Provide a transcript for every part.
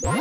Hey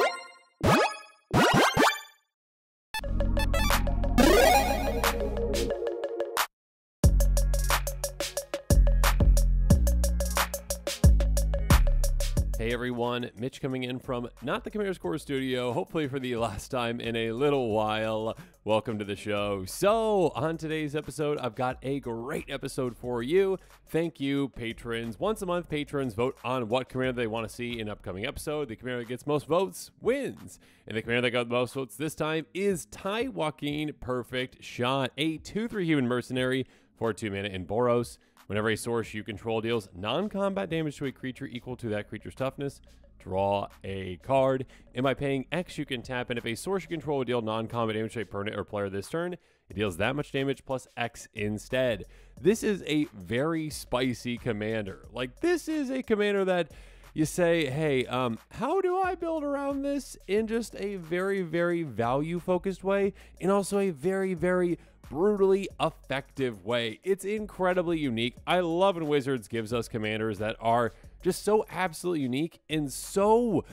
everyone, Mitch coming in from not the Commander's Core studio, hopefully for the last time in a little while. Welcome to the show. So on today's episode, I've got a great episode for you. Thank you, patrons. Once a month, patrons vote on what commander they want to see in an upcoming episode. The commander that gets most votes wins. And the commander that got the most votes this time is Taii Wakeen Perfect Shot, a 2/3 human mercenary for 2 mana in Boros. Whenever a source you control deals non-combat damage to a creature equal to that creature's toughness, draw a card. And by paying X, you can tap, and if a source you control will deal non-combat damage to a permanent or player this turn, it deals that much damage plus X instead. This is a very spicy commander. Like, this is a commander that you say, hey, how do I build around this in just a very, very value-focused way, and also a very, very brutally effective way. It's incredibly unique. I love when Wizards gives us commanders that are just so absolutely unique and so,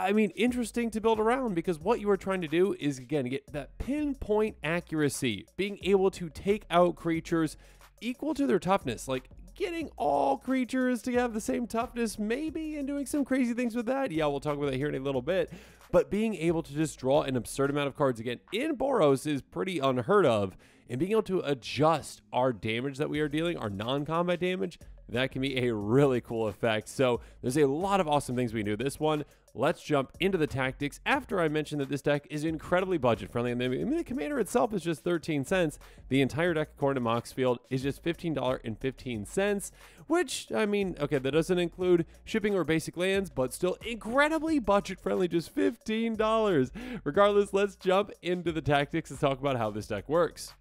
interesting to build around, because what you are trying to do is, again, get that pinpoint accuracy, being able to take out creatures equal to their toughness, like getting all creatures to have the same toughness maybe, and doing some crazy things with that. Yeah, we'll talk about that here in a little bit. But being able to just draw an absurd amount of cards again in Boros is pretty unheard of. And being able to adjust our damage that we are dealing, our non-combat damage, that can be a really cool effect. So there's a lot of awesome things we can do this one. Let's jump into the tactics after I mentioned that this deck is incredibly budget friendly. I mean, the commander itself is just 13 cents. The entire deck, according to Moxfield, is just $15.15, which, I mean, okay, that doesn't include shipping or basic lands, but still incredibly budget friendly, just $15. Regardless, let's jump into the tactics and talk about how this deck works.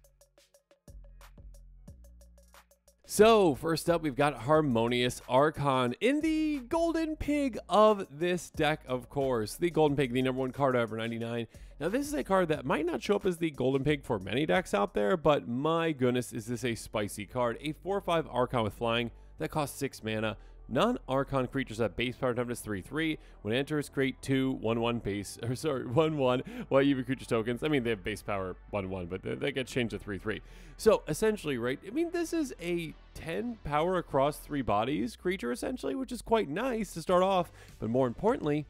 So first up, we've got Harmonious Archon in the Golden Pig of this deck, of course. The Golden Pig, the #1 card out of 99. Now, this is a card that might not show up as the Golden Pig for many decks out there, but my goodness, is this a spicy card. A 4/5 Archon with flying that costs 6 mana. Non-Archon creatures have base power toughness 3/3. When it enters, create 2 1/1 base, or sorry, 1/1 white EV creature tokens. I mean, they have base power 1/1, but they get changed to 3/3. So essentially, right? I mean, this is a 10 power across 3 bodies creature essentially, which is quite nice to start off. But more importantly,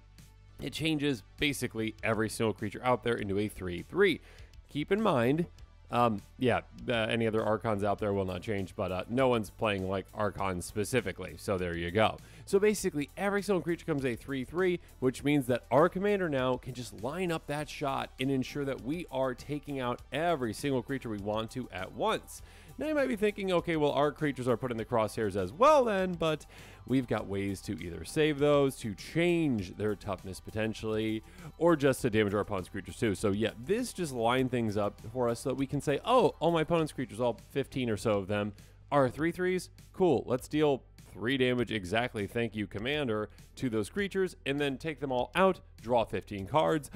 it changes basically every single creature out there into a 3/3. Keep in mind, any other Archons out there will not change, but no one's playing like Archon specifically, so there you go. So basically, every single creature comes a 3/3, which means that our commander now can just line up that shot and ensure that we are taking out every single creature we want to at once. Now you might be thinking, okay, well, our creatures are put in the crosshairs as well then, but we've got ways to either save those, to change their toughness potentially, or just to damage our opponent's creatures too. So yeah, this just line things up for us so that we can say, oh, all my opponent's creatures, all 15 or so of them, are 3/3s. Cool, let's deal 3 damage exactly, thank you, commander, to those creatures, and then take them all out, draw 15 cards.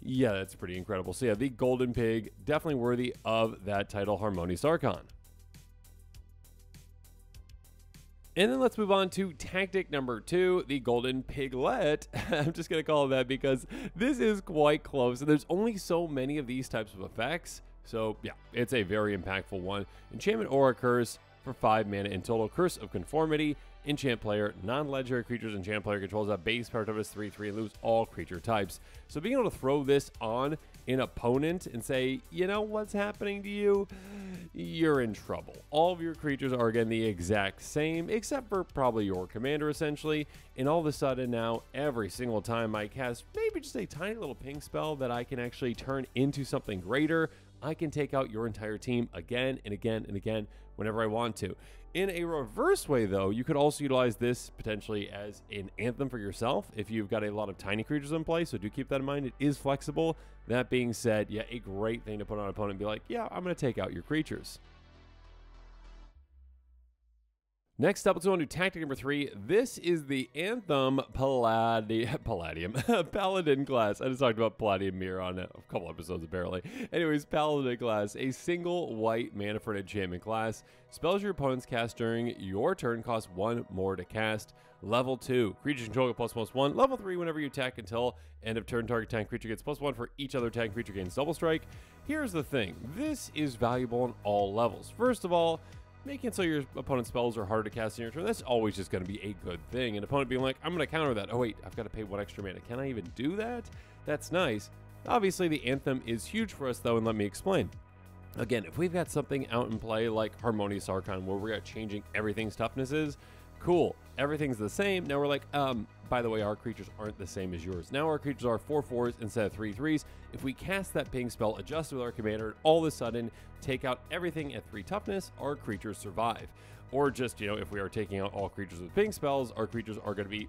Yeah, that's pretty incredible. So yeah, the Golden Pig, definitely worthy of that title, Harmonious Archon. And then let's move on to tactic number 2, the Golden Piglet. I'm just going to call it that because this is quite close. And there's only so many of these types of effects. So yeah, it's a very impactful one. Enchantment Aura Curse for 5 mana in total. Curse of Conformity. Enchant player, non-legendary creatures enchant player controls a base power toughness 3/3 and lose all creature types. So being able to throw this on an opponent and say, you know what's happening to you? You're in trouble. All of your creatures are again the exact same, except for probably your commander essentially. And all of a sudden now, every single time I cast maybe just a tiny little ping spell that I can actually turn into something greater, I can take out your entire team again and again and again whenever I want to. In a reverse way, though, you could also utilize this potentially as an Anthem for yourself if you've got a lot of tiny creatures in play, so do keep that in mind. It is flexible. That being said, yeah, a great thing to put on an opponent and be like, yeah, I'm going to take out your creatures. Next up, let's go on to tactic number 3. This is the Anthem Paladin class. I just talked about Palladium Mirror on a couple episodes apparently. Anyways, Paladin class, a single white mana for an enchantment class. Spells your opponents cast during your turn cost 1 more to cast. Level 2, creatures control get +1/+1. Level 3, whenever you attack until end of turn, target tank creature gets +1 for each other tank creature gains double strike. Here's the thing, this is valuable on all levels. First of all, making it so your opponent's spells are harder to cast in your turn, that's always just going to be a good thing. An opponent being like, I'm going to counter that. Oh wait, I've got to pay 1 extra mana. Can I even do that? That's nice. Obviously, the Anthem is huge for us though, and let me explain. Again, if we've got something out in play like Harmonious Archon, where we're changing everything's toughness is, cool, everything's the same. Now we're like, by the way, our creatures aren't the same as yours. Now our creatures are 4/4s instead of 3/3s. If we cast that ping spell, adjust with our commander, all of a sudden take out everything at 3 toughness, our creatures survive. Or just, if we are taking out all creatures with ping spells, our creatures are going to be,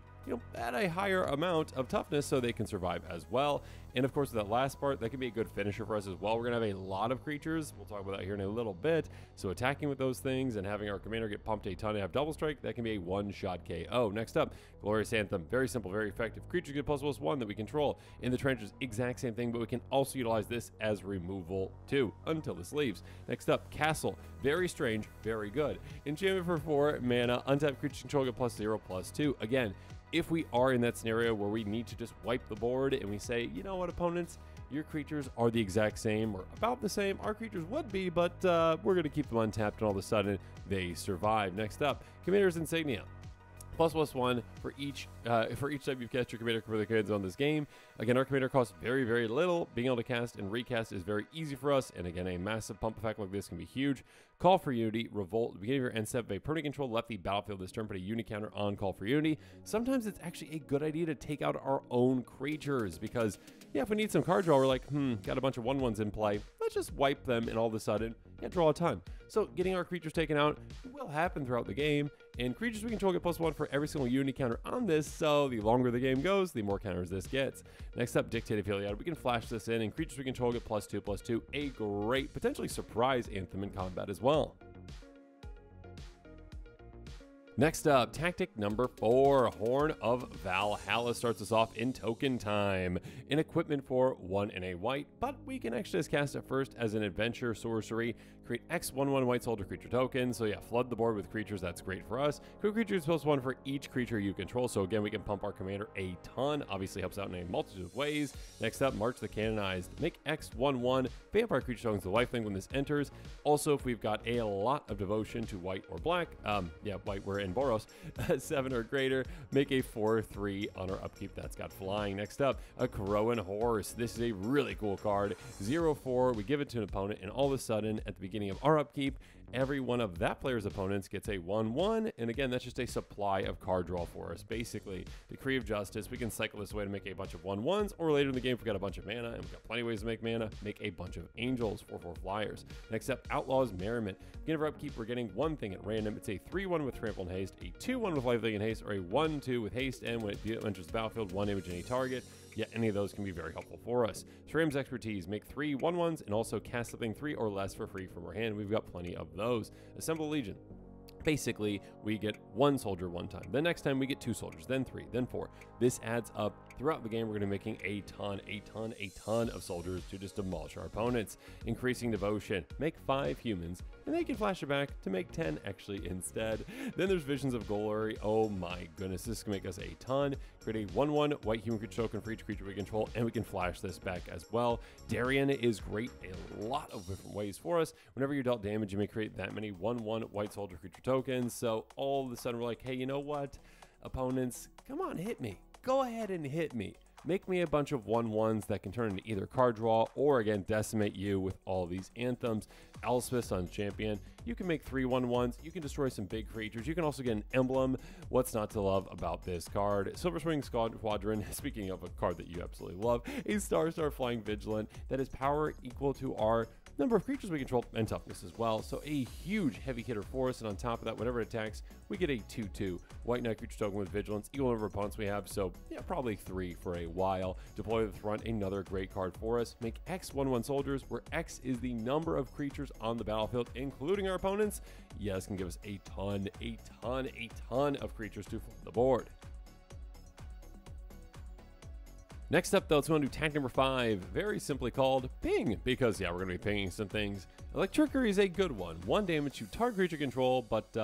at a higher amount of toughness so they can survive as well. And of course, with that last part, that can be a good finisher for us as well. We're going to have a lot of creatures. We'll talk about that here in a little bit. So attacking with those things and having our commander get pumped a ton and have double strike, that can be a one-shot KO. Next up, Glorious Anthem. Very simple, very effective. Creatures get +1/+1 that we control. In the trenches, exact same thing, but we can also utilize this as removal too, until this leaves. Next up, Castle. Very strange, very good. Enchantment for 4 mana, untapped creatures control get +0/+2. Again, if we are in that scenario where we need to just wipe the board and we say, you know what, opponents, your creatures are the exact same or about the same, our creatures would be, but we're going to keep them untapped, and all of a sudden they survive. Next up, Commander's Insignia. +1/+1 for each time you've cast your commander for the commands on this game. Again, our commander costs very, very little. Being able to cast and recast is very easy for us, and again, a massive pump effect like this can be huge. Call for Unity, Revolt. At the beginning of your end step, if a permanent control left the battlefield this turn, put a unity counter on Call for Unity. Sometimes it's actually a good idea to take out our own creatures because, yeah, if we need some card draw, we're like, got a bunch of 1/1s in play. Let's just wipe them, and all of a sudden, draw a ton. So getting our creatures taken out will happen throughout the game, and creatures we control get +1 for every single unity counter on this, so the longer the game goes, the more counters this gets. Next up, Dictate Affiliate. We can flash this in, and creatures we control get +2/+2. A great, potentially surprise Anthem in combat as well. Next up, tactic number 4, Horn of Valhalla starts us off in token time. An equipment for 1 and a white, but we can actually just cast it first as an adventure sorcery. Create X 1/1 white soldier creature token. So yeah, flood the board with creatures, that's great for us. Create creatures +1 for each creature you control. So again, we can pump our commander a ton. Obviously helps out in a multitude of ways. Next up, March the Canonized. Make X 1/1 vampire creature tokens the lifelink when this enters. Also, if we've got a lot of devotion to white or black, white, we're in Boros, 7 or greater, make a 4/3 on our upkeep. That's got flying. Next up, a Crowan Horse. This is a really cool card. 0/4, we give it to an opponent, and all of a sudden, at the beginning of our upkeep, every one of that player's opponents gets a 1/1, and again, that's just a supply of card draw for us. Basically, Decree of Justice, we can cycle this away to make a bunch of 1/1s, or later in the game, if we've got a bunch of mana, and we've got plenty of ways to make mana, make a bunch of Angels, 4/4 flyers. Next up, Outlaw's Merriment. Beginning of our upkeep, we're getting one thing at random. It's a 3/1 with Trample and Haste, a 2/1 with Lifelink and Haste, or a 1/2 with Haste, and when it enters the battlefield, 1 damage any target. Yeah, any of those can be very helpful for us. Shram's Expertise, make 3 1/1s and also cast something 3 or less for free from our hand. We've got plenty of those. Assemble Legion. Basically, we get 1 soldier one time. The next time we get 2 soldiers, then 3, then 4. This adds up throughout the game. We're going to be making a ton of soldiers to just demolish our opponents. Increasing Devotion, make 5 humans, and they can flash it back to make 10 actually instead. Then there's Visions of Glory. Oh my goodness, this can make us a ton. Create a 1/1 white human creature token for each creature we control, and we can flash this back as well. Darien is great a lot of different ways for us. Whenever you're dealt damage, you may create that many 1/1 white soldier creature tokens. So all of a sudden we're like, hey, you know what? Opponents, come on, hit me. Go ahead and hit me. Make me a bunch of 1/1s that can turn into either card draw or, again, decimate you with all these anthems. Elspeth, Sun's Champion. You can make 3 1/1s. You can destroy some big creatures. You can also get an emblem. What's not to love about this card? Silver Swing Squadron. Speaking of a card that you absolutely love, a Star Flying Vigilant that is power equal to our number of creatures we control and toughness as well. So a huge heavy hitter for us, and on top of that, whenever it attacks, we get a 2/2 white knight creature token with vigilance, equal number of opponents we have. So yeah, probably 3 for a while. Deploy the Front, another great card for us. Make X 1/1 soldiers, where X is the number of creatures on the battlefield, including our opponents. Yes, can give us a ton of creatures to flood the board. Next up, though, let's go on to tactic number 5, very simply called Ping, because, yeah, we're going to be pinging some things. Electrickery is a good one. 1 damage to target creature control, but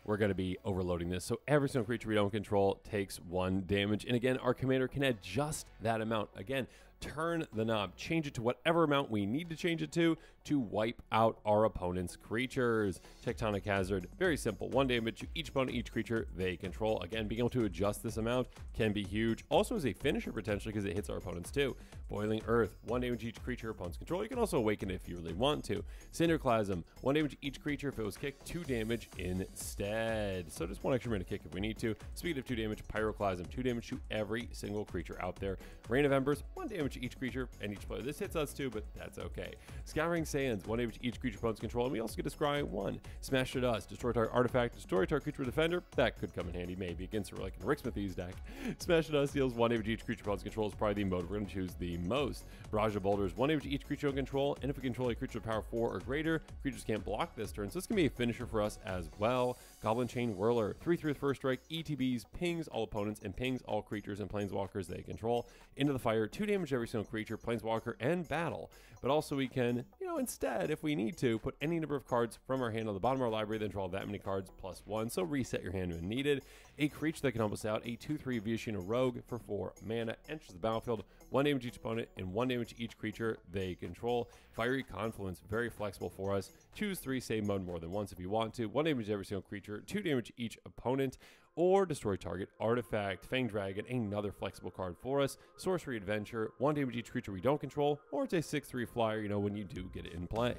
we're going to be overloading this. So every single creature we don't control takes 1 damage. And again, our commander can adjust that amount. Again, turn the knob, change it to whatever amount we need to change it to wipe out our opponent's creatures. Tectonic Hazard, very simple. 1 damage to each opponent, each creature they control. Again, being able to adjust this amount can be huge. Also as a finisher potentially because it hits our opponents too. Boiling Earth, 1 damage to each creature opponents control. You can also awaken it if you really want to. Cinderclasm, 1 damage to each creature if it was kicked, 2 damage instead. So just 1 extra mana kick if we need to. Speed of 2 damage, Pyroclasm, 2 damage to every single creature out there. Rain of Embers, 1 damage to each creature and each player. This hits us too, but that's okay. Scouring Sands, 1 damage to each creature opponents control, and we also get to scry 1. Smash to Dust, destroy target artifact, destroy target creature defender. That could come in handy maybe against like a Ricksmithy's deck. Smash to Dust deals 1 damage to each creature opponents control is probably the mode we're going to choose the most. Barrage of Boulders, 1 damage to each creature on control, and if we control a creature of power 4 or greater, creatures can't block this turn, so this can be a finisher for us as well. Goblin Chain Whirler, 3/3 with first strike, ETBs, pings all opponents, and pings all creatures and planeswalkers they control. Into the fire, 2 damage to every single creature, planeswalker, and battle. But also we can, instead, if we need to, put any number of cards from our hand on the bottom of our library, then draw that many cards +1, so reset your hand when needed. A creature that can help us out, a 2/3 Viashino Rogue for 4 mana, enters the battlefield, 1 damage each opponent, and 1 damage each creature they control. Fiery Confluence, very flexible for us. Choose 3 save mode more than once if you want to. 1 damage to every single creature, 2 damage each opponent, or destroy target artifact. Fang Dragon, another flexible card for us. Sorcery Adventure, 1 damage each creature we don't control, or it's a 6/3 flyer, when you do get it in play.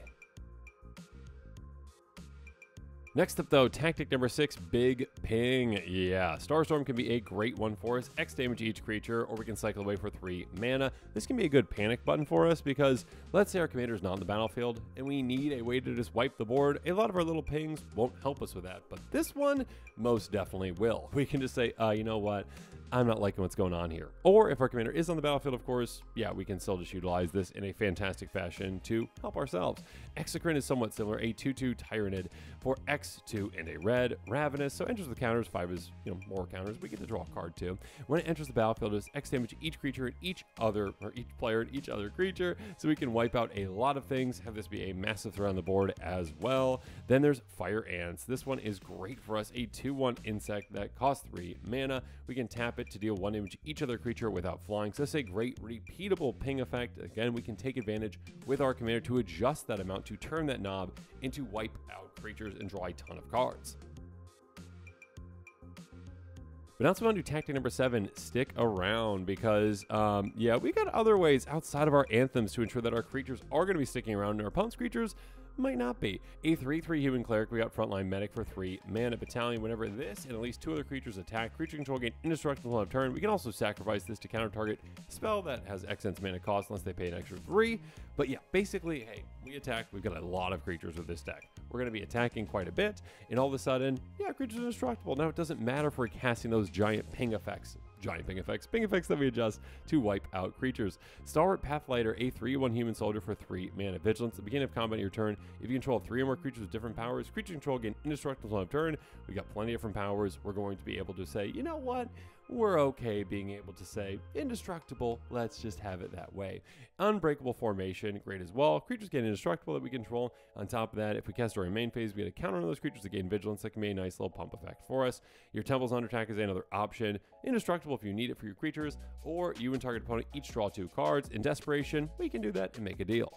Next up though, tactic number 6, Big Ping. Yeah, Starstorm can be a great one for us. X damage each creature, or we can cycle away for 3 mana. This can be a good panic button for us because let's say our commander is not on the battlefield and we need a way to just wipe the board. A lot of our little pings won't help us with that, but this one most definitely will. We can just say, you know what? I'm not liking what's going on here. Or if our commander is on the battlefield, of course, yeah, we can still just utilize this in a fantastic fashion to help ourselves. Exocrine is somewhat similar, a 2/2 Tyrannid for X2 and a red. Ravenous, so enters with counters, 5 is, more counters. We get to draw a card too. When it enters the battlefield, it's X damage to each creature and each player and each other creature, so we can wipe out a lot of things, have this be a massive threat on the board as well. Then there's Fire Ants. This one is great for us, a 2/1 insect that costs 3 mana. We can tap it to deal 1 damage to each other creature without flying. So that's a great repeatable ping effect. Again, we can take advantage with our commander to adjust that amount to turn that knob into wipe out creatures and draw a ton of cards. But now on to tactic number 7, stick around, because yeah, we got other ways outside of our anthems to ensure that our creatures are going to be sticking around and our opponent's creatures might not be. A 3/3 human cleric, we got frontline medic for 3 mana. Battalion, whenever this and at least 2 other creatures attack, creature control gain indestructible on turn. We can also sacrifice this to counter target spell that has X mana cost unless they pay an extra 3. But yeah, basically, hey, we attack. We've got a lot of creatures with this deck. We're going to be attacking quite a bit, and all of a sudden, yeah, creatures are indestructible. Now it doesn't matter if we're casting those giant ping effects that we adjust to wipe out creatures. Stalwart Pathlighter, a 3/1 human soldier for 3 mana. Vigilance, at the beginning of combat on your turn, if you control 3 or more creatures with different powers, creature control gain indestructible on turn. We got plenty of different powers. We're going to be able to say, you know what? We're okay being able to say indestructible. Let's just have it that way. Unbreakable Formation, great as well. Creatures gain indestructible that we control. On top of that, if we cast during main phase, we get a counter on those creatures that gain vigilance. That can be a nice little pump effect for us. Your Temple's Under Attack is another option. Indestructible if you need it for your creatures, or you and target opponent each draw 2 cards. In desperation, we can do that and make a deal.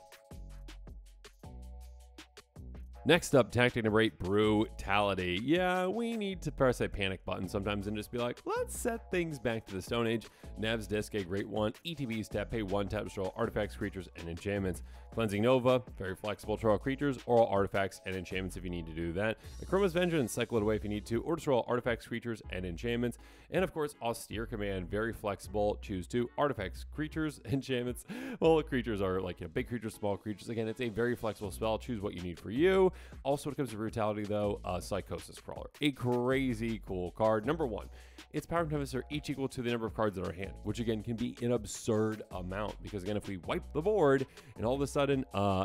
Next up, tactic number 8, Brutality. Yeah, we need to press a panic button sometimes and just be like, let's set things back to the Stone Age. Nev's Disc, a great one. ETB's tap, pay 1 tap to draw artifacts, creatures, and enchantments. Cleansing Nova, very flexible, draw creatures, or all artifacts and enchantments if you need to do that. Akroma's Vengeance, cycle it away if you need to, or destroy all artifacts, creatures, and enchantments. And of course, Austere Command, very flexible, choose 2 artifacts, creatures, enchantments. Well, the creatures are like big creatures, small creatures. Again, it's a very flexible spell, choose what you need for you. Also, when it comes to Brutality, though, Psychosis Crawler, a crazy cool card. Number 1, its power and toughness are each equal to the number of cards in our hand, which again can be an absurd amount, because again, if we wipe the board and all of a sudden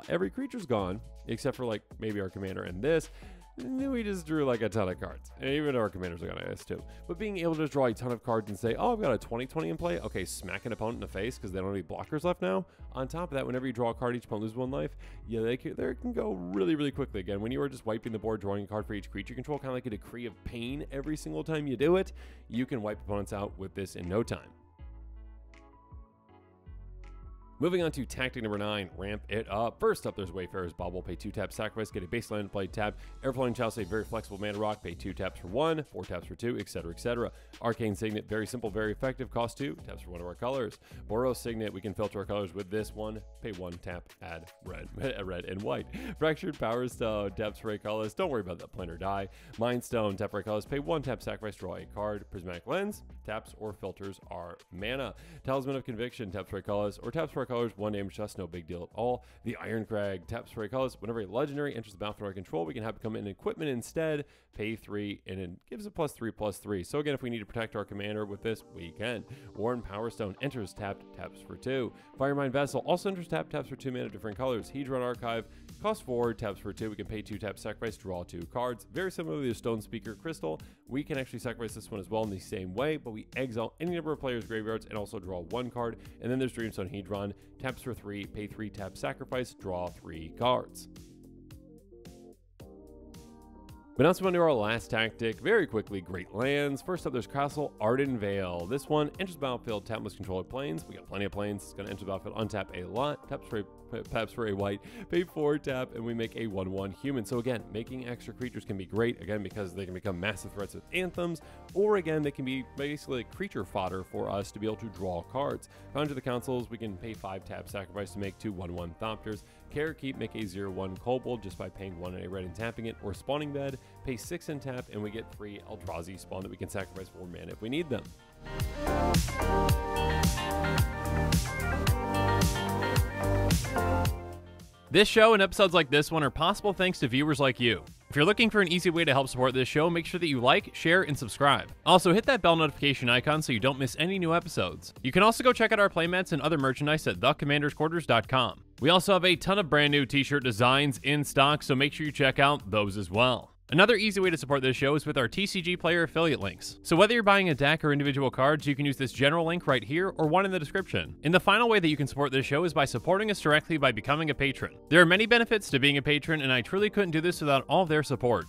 every creature's gone, except for like maybe our commander and this, we just drew like a ton of cards. And even our commanders are going to ask too. But being able to draw a ton of cards and say, oh, I've got a 20/20 in play. Okay, smack an opponent in the face because they don't have any blockers left now. On top of that, whenever you draw a card, each opponent loses 1 life. Yeah, they can go really, really quickly. Again, when you are just wiping the board, drawing a card for each creature you control, kind of like a decree of pain every single time you do it, you can wipe opponents out with this in no time. Moving on to tactic number 9, ramp it up. First up, there's Wayfarer's Bauble. Pay 2 taps, sacrifice, get a base land, play tap. Everflowing Chalice, a very flexible mana rock. Pay 2 taps for 1, 4 taps for 2, etc., etc. Arcane Signet, very simple, very effective. Cost 2 taps for 1 of our colors. Boros Signet, we can filter our colors with this one. Pay 1 tap, add red, red and white. Fractured Power Stone, taps for a colors. Don't worry about that, plain or die. Mind Stone, tap for a colors. Pay 1 tap, sacrifice, draw a card. Prismatic Lens, taps or filters our mana. Talisman of Conviction, taps for a colors, or taps for a colors. 1 damage, just no big deal at all. The Iron Crag, taps for a colors. Whenever a legendary enters the battlefield under our control, we can have it become an equipment instead. Pay 3, and it gives a +3/+3. So again, if we need to protect our commander with this, we can. Worn Power Stone enters tapped, taps for 2. Firemind Vessel also enters tapped, taps for 2 mana, different colors. Hedron Archive, cost 4, taps for 2. We can pay 2 taps, sacrifice, draw 2 cards. Very similarly to Stone Speaker Crystal, we can actually sacrifice this one as well in the same way, but we exile any number of players' graveyards and also draw 1 card. And then there's Dreamstone Hedron, taps for 3, pay 3 taps, sacrifice, draw 3 cards. But now on to our last tactic, very quickly, Great Lands. First up, there's Castle Arden Vale. This one enters the battlefield, tapless controller planes. We got plenty of planes. It's going to enter the battlefield, untap a lot, taps for a white, pay 4 tap, and we make a 1/1 human. So again, making extra creatures can be great, again, because they can become massive threats with anthems, or again, they can be basically creature fodder for us to be able to draw cards. Conjure the Councils, we can pay 5 tap, sacrifice to make 2 1/1 Thopters. Care Keep, make a 0/1 Kobold just by paying 1 and a red and tapping it, or Spawning Bed, pay 6 and tap, and we get 3 Eldrazi spawn that we can sacrifice for mana if we need them. This show and episodes like this one are possible thanks to viewers like you. If you're looking for an easy way to help support this show, make sure that you like, share, and subscribe. Also, hit that bell notification icon so you don't miss any new episodes. You can also go check out our playmats and other merchandise at thecommandersquarters.com. We also have a ton of brand new t-shirt designs in stock, so make sure you check out those as well. Another easy way to support this show is with our TCG Player affiliate links. So whether you're buying a deck or individual cards, you can use this general link right here or one in the description. And the final way that you can support this show is by supporting us directly by becoming a patron. There are many benefits to being a patron, and I truly couldn't do this without all of their support.